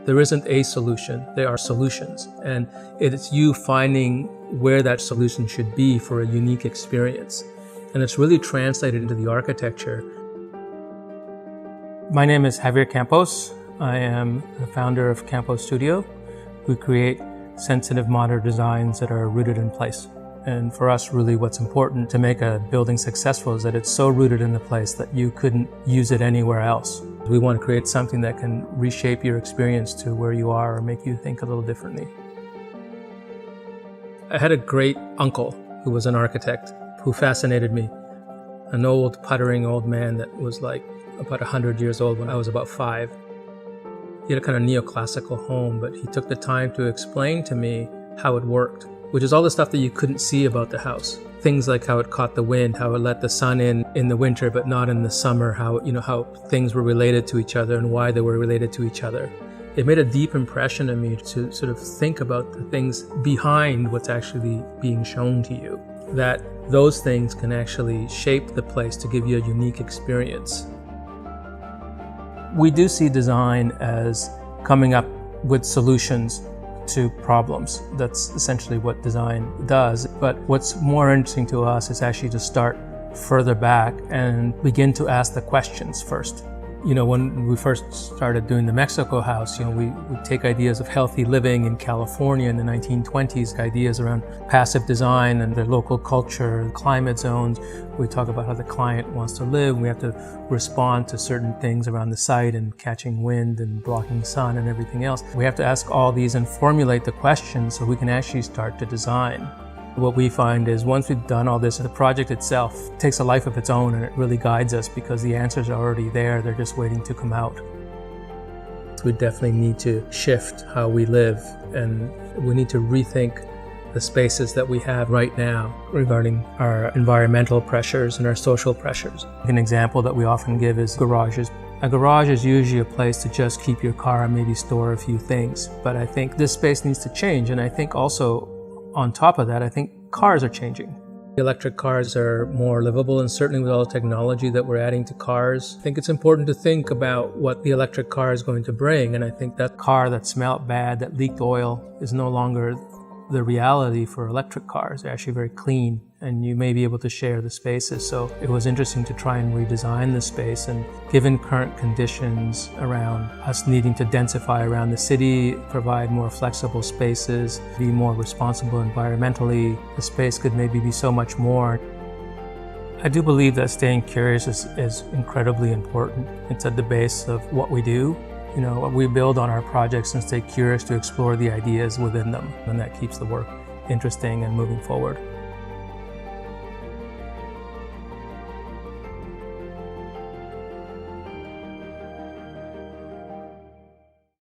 There isn't a solution, there are solutions. And it's you finding where that solution should be for a unique experience. And it's really translated into the architecture. My name is Javier Campos. I am the founder of Campos Studio. We create sensitive modern designs that are rooted in place. And for us, really what's important to make a building successful is that it's so rooted in the place that you couldn't use it anywhere else. We want to create something that can reshape your experience to where you are or make you think a little differently. I had a great uncle who was an architect who fascinated me. An old, puttering old man that was like about 100 years old when I was about 5. He had a kind of neoclassical home, but he took the time to explain to me how it worked, which is all the stuff that you couldn't see about the house. Things like how it caught the wind, how it let the sun in the winter but not in the summer, how things were related to each other and why they were related to each other. It made a deep impression on me to sort of think about the things behind what's actually being shown to you, that those things can actually shape the place to give you a unique experience. We do see design as coming up with solutions to problems. That's essentially what design does. But what's more interesting to us is actually to start further back and begin to ask the questions first. When we first started doing the Mexico house, we take ideas of healthy living in California in the 1920s, ideas around passive design and the local culture, climate zones. We talk about how the client wants to live. We have to respond to certain things around the site and catching wind and blocking sun and everything else. We have to ask all these and formulate the questions so we can actually start to design. What we find is once we've done all this, the project itself takes a life of its own and it really guides us because the answers are already there, they're just waiting to come out. We definitely need to shift how we live, and we need to rethink the spaces that we have right now regarding our environmental pressures and our social pressures. An example that we often give is garages. A garage is usually a place to just keep your car and maybe store a few things, but I think this space needs to change, and I think also on top of that, I think cars are changing. Electric cars are more livable, and certainly with all the technology that we're adding to cars, I think it's important to think about what the electric car is going to bring. And I think that car that smelled bad, that leaked oil, is no longer the reality for electric cars. They're actually very clean, and you may be able to share the spaces. So it was interesting to try and redesign the space, and given current conditions around us needing to densify around the city, provide more flexible spaces, be more responsible environmentally, the space could maybe be so much more. I do believe that staying curious is incredibly important. It's at the base of what we do. We build on our projects and stay curious to explore the ideas within them, and that keeps the work interesting and moving forward.